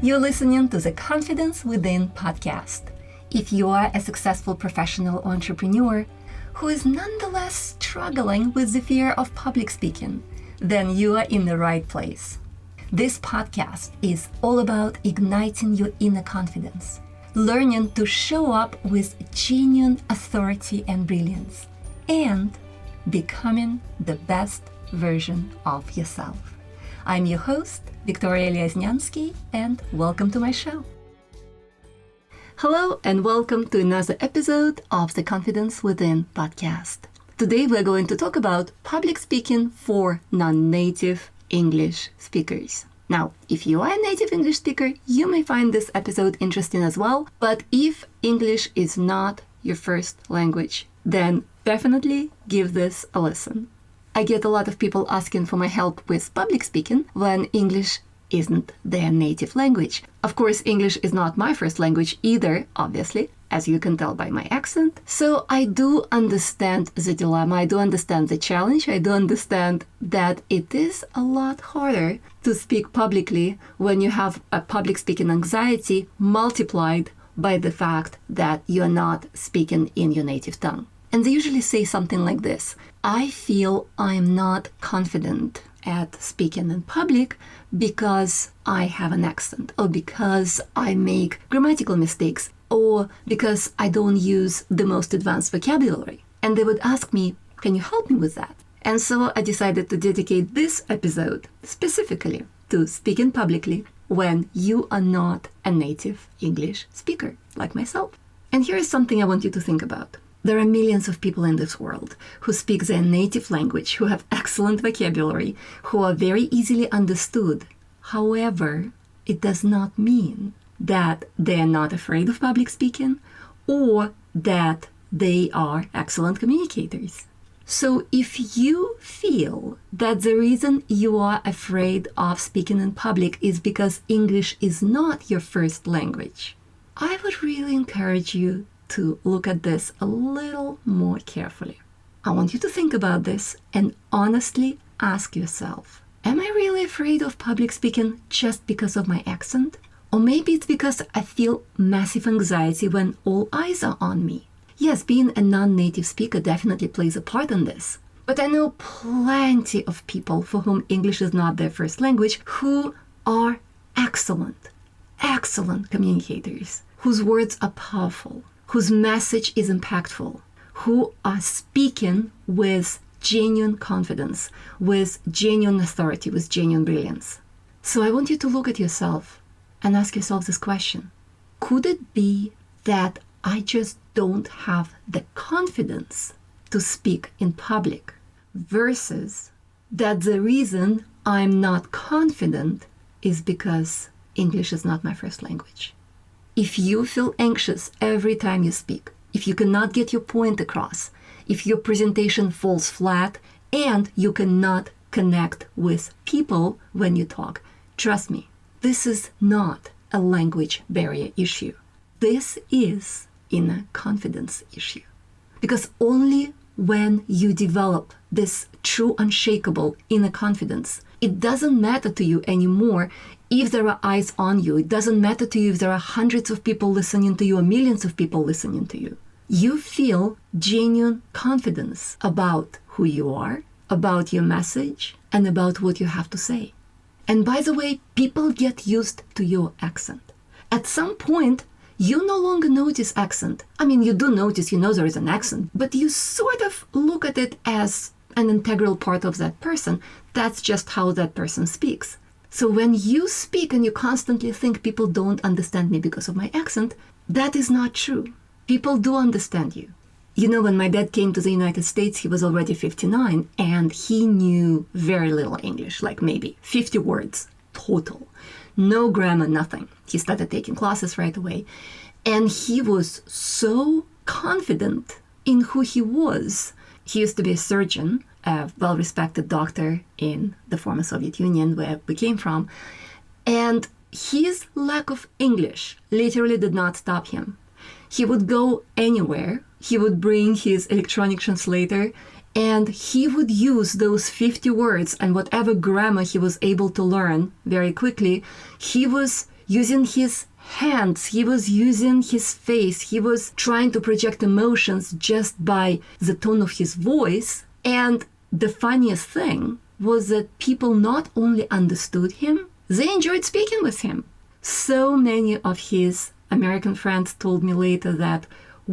You're listening to the Confidence Within podcast. If you are a successful professional entrepreneur who is nonetheless struggling with the fear of public speaking, then you are in the right place. This podcast is all about igniting your inner confidence, learning to show up with genuine authority and brilliance, and becoming the best version of yourself. I'm your host, Victoria Liasnyansky, and welcome to my show. Hello, and welcome to another episode of the Confidence Within podcast. Today we're going to talk about public speaking for non-native English speakers. Now, if you are a native English speaker, you may find this episode interesting as well, but if English is not your first language, then definitely give this a listen. I get a lot of people asking for my help with public speaking when English isn't their native language. Of course, English is not my first language either, obviously, as you can tell by my accent. So I do understand the dilemma, I do understand the challenge, I do understand that it is a lot harder to speak publicly when you have a public speaking anxiety multiplied by the fact that you're not speaking in your native tongue. And they usually say something like this: I feel I'm not confident at speaking in public because I have an accent, or because I make grammatical mistakes, or because I don't use the most advanced vocabulary. And they would ask me, can you help me with that? And so I decided to dedicate this episode specifically to speaking publicly when you are not a native English speaker like myself. And here is something I want you to think about. There are millions of people in this world who speak their native language, who have excellent vocabulary, who are very easily understood. However, it does not mean that they are not afraid of public speaking or that they are excellent communicators. So if you feel that the reason you are afraid of speaking in public is because English is not your first language, I would really encourage you to look at this a little more carefully. I want you to think about this and honestly ask yourself, am I really afraid of public speaking just because of my accent? Or maybe it's because I feel massive anxiety when all eyes are on me. Yes, being a non-native speaker definitely plays a part in this. But I know plenty of people for whom English is not their first language who are excellent communicators, whose words are powerful, whose message is impactful, who are speaking with genuine confidence, with genuine authority, with genuine brilliance. So I want you to look at yourself and ask yourself this question. Could it be that I just don't have the confidence to speak in public, versus that the reason I'm not confident is because English is not my first language? If you feel anxious every time you speak, if you cannot get your point across, if your presentation falls flat, and you cannot connect with people when you talk, trust me, this is not a language barrier issue. This is inner confidence issue. Because only when you develop this true unshakable inner confidence, it doesn't matter to you anymore if there are eyes on you. It doesn't matter to you if there are hundreds of people listening to you or millions of people listening to you. You feel genuine confidence about who you are, about your message, and about what you have to say. And by the way, people get used to your accent. At some point, you no longer notice accent. I mean, you do notice, you know there is an accent, but you sort of look at it as an integral part of that person. That's just how that person speaks. So when you speak and you constantly think people don't understand me because of my accent, that is not true. People do understand you. You know, when my dad came to the United States, he was already 59 and he knew very little English, like maybe 50 words total. No grammar, nothing. He started taking classes right away. And he was so confident in who he was. He used to be a surgeon, a well-respected doctor in the former Soviet Union, where we came from. And his lack of English literally did not stop him. He would go anywhere. He would bring his electronic translator, and he would use those 50 words and whatever grammar he was able to learn very quickly. He was using his hands, he was using his face, he was trying to project emotions just by the tone of his voice. And the funniest thing was that people not only understood him, they enjoyed speaking with him. So many of his American friends told me later that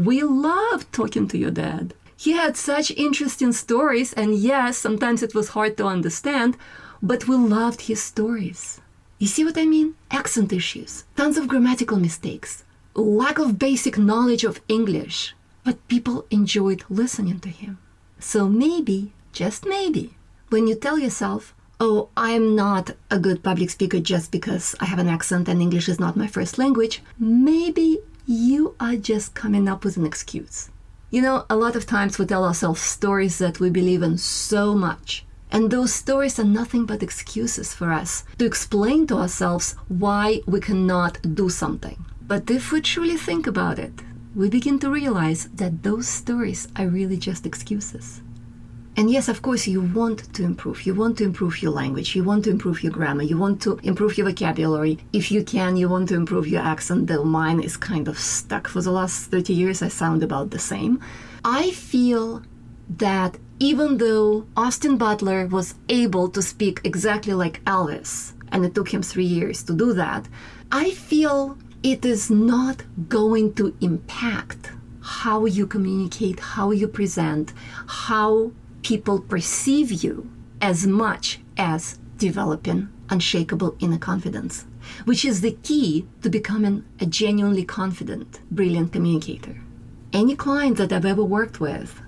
we loved talking to your dad. He had such interesting stories, and yes, sometimes it was hard to understand, but we loved his stories. You see what I mean? Accent issues, tons of grammatical mistakes, lack of basic knowledge of English, but people enjoyed listening to him. So maybe, just maybe, when you tell yourself, oh, I'm not a good public speaker just because I have an accent and English is not my first language, maybe you are just coming up with an excuse. You know, a lot of times we tell ourselves stories that we believe in so much. And those stories are nothing but excuses for us to explain to ourselves why we cannot do something. But if we truly think about it, we begin to realize that those stories are really just excuses. And yes, of course, you want to improve. You want to improve your language. You want to improve your grammar. You want to improve your vocabulary. If you can, you want to improve your accent, though mine is kind of stuck. For the last 30 years, I sound about the same. I feel that even though Austin Butler was able to speak exactly like Elvis, and it took him 3 years to do that, I feel it is not going to impact how you communicate, how you present, how people perceive you as much as developing unshakable inner confidence, which is the key to becoming a genuinely confident, brilliant communicator. Any client that I've ever worked with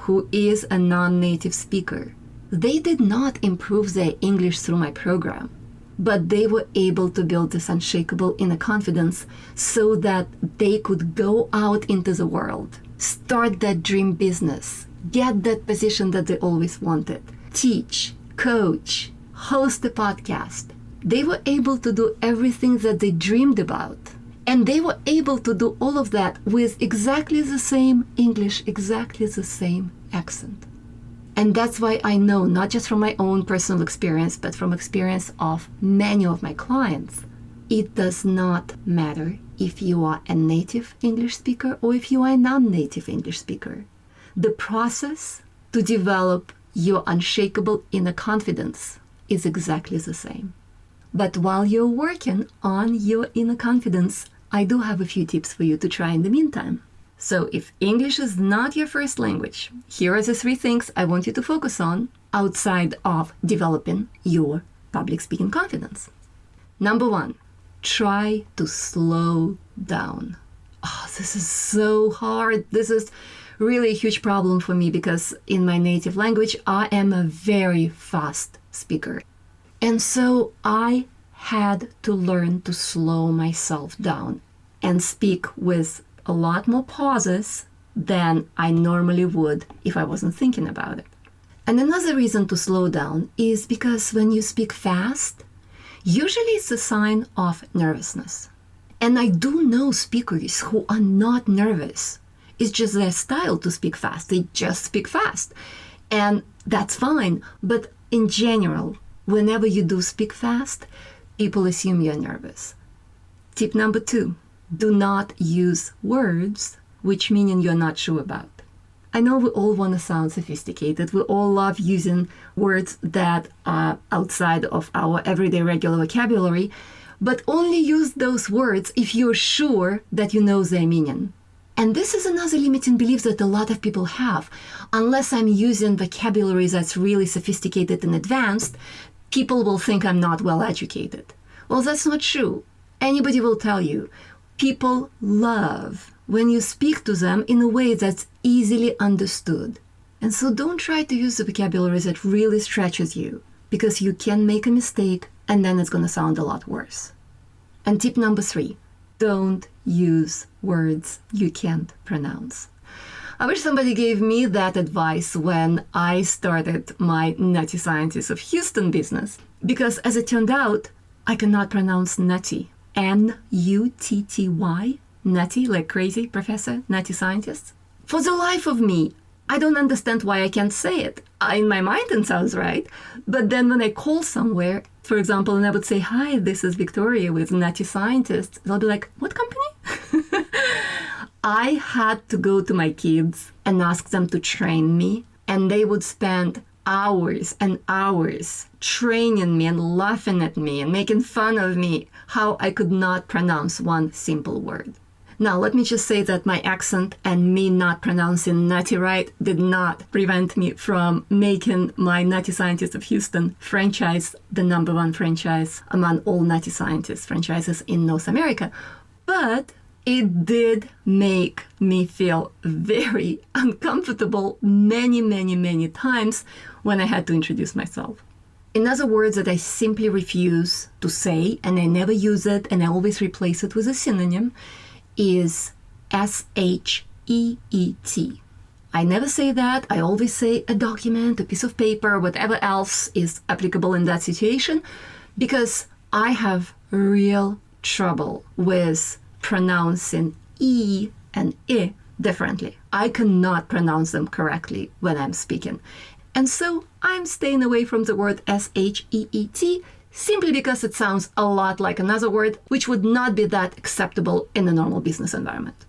who is a non-native speaker, they did not improve their English through my program, but they were able to build this unshakable inner confidence so that they could go out into the world, start that dream business, get that position that they always wanted, teach, coach, host a podcast. They were able to do everything that they dreamed about. And they were able to do all of that with exactly the same English, exactly the same accent. And that's why I know, not just from my own personal experience, but from experience of many of my clients, it does not matter if you are a native English speaker or if you are a non-native English speaker. The process to develop your unshakable inner confidence is exactly the same. But while you're working on your inner confidence, I do have a few tips for you to try in the meantime. So if English is not your first language, here are the 3 things I want you to focus on outside of developing your public speaking confidence. Number 1, try to slow down. Oh, this is so hard. This is really a huge problem for me because in my native language, I am a very fast speaker. And so I had to learn to slow myself down and speak with a lot more pauses than I normally would if I wasn't thinking about it. And another reason to slow down is because when you speak fast, usually it's a sign of nervousness. And I do know speakers who are not nervous. It's just their style to speak fast. They just speak fast. And that's fine. But in general, whenever you do speak fast, people assume you're nervous. Tip number 2, do not use words which meaning you're not sure about. I know we all want to sound sophisticated. We all love using words that are outside of our everyday regular vocabulary, but only use those words if you're sure that you know their meaning. And this is another limiting belief that a lot of people have. Unless I'm using vocabulary that's really sophisticated and advanced, people will think I'm not well educated. Well, that's not true. Anybody will tell you, people love when you speak to them in a way that's easily understood. And so don't try to use the vocabulary that really stretches you, because you can make a mistake and then it's going to sound a lot worse. And tip number 3, don't use words you can't pronounce. I wish somebody gave me that advice when I started my Nutty Scientists of Houston business, because as it turned out, I cannot pronounce nutty. N-U-T-T-Y, nutty, like crazy, professor, nutty scientists. For the life of me, I don't understand why I can't say it. In my mind, it sounds right. But then when I call somewhere, for example, and I would say, hi, this is Victoria with Nutty Scientist, they'll be like, what company? I had to go to my kids and ask them to train me, and they would spend hours and hours training me and laughing at me and making fun of me how I could not pronounce one simple word. Now, let me just say that my accent and me not pronouncing nutty right did not prevent me from making my Nutty Scientist of Houston franchise the number one franchise among all Nutty Scientist franchises in North America. But it did make me feel very uncomfortable many times when I had to introduce myself. In other words, that I simply refuse to say, and I never use it, and I always replace it with a synonym, is SHEET. I never say that. I always say a document, a piece of paper, whatever else is applicable in that situation, because I have real trouble with pronouncing E and I differently. I cannot pronounce them correctly when I'm speaking. And so I'm staying away from the word SHEET simply because it sounds a lot like another word, which would not be that acceptable in a normal business environment.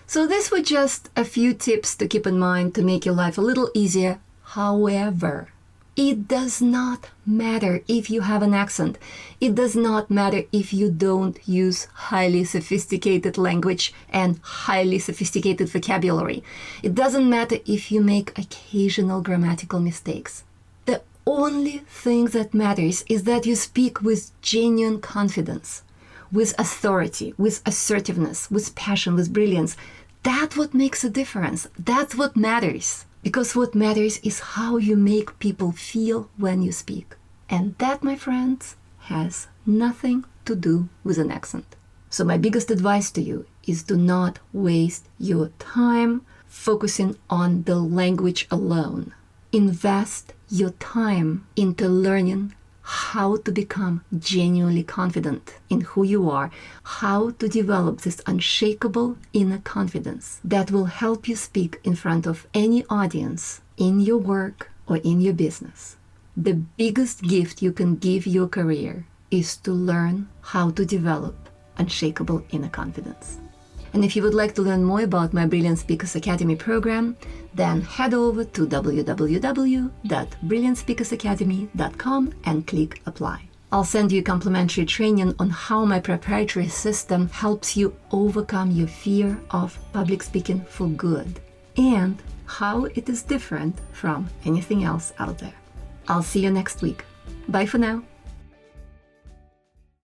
So this were just a few tips to keep in mind to make your life a little easier. However, it does not matter if you have an accent. It does not matter if you don't use highly sophisticated language and highly sophisticated vocabulary. It doesn't matter if you make occasional grammatical mistakes. The only thing that matters is that you speak with genuine confidence, with authority, with assertiveness, with passion, with brilliance. That's what makes a difference. That's what matters. Because what matters is how you make people feel when you speak. And that, my friends, has nothing to do with an accent. So my biggest advice to you is do not waste your time focusing on the language alone. Invest your time into learning how to become genuinely confident in who you are, how to develop this unshakable inner confidence that will help you speak in front of any audience in your work or in your business. The biggest gift you can give your career is to learn how to develop unshakable inner confidence. And if you would like to learn more about my Brilliant Speakers Academy program, then head over to www.brilliantspeakersacademy.com and click apply. I'll send you complimentary training on how my proprietary system helps you overcome your fear of public speaking for good and how it is different from anything else out there. I'll see you next week. Bye for now.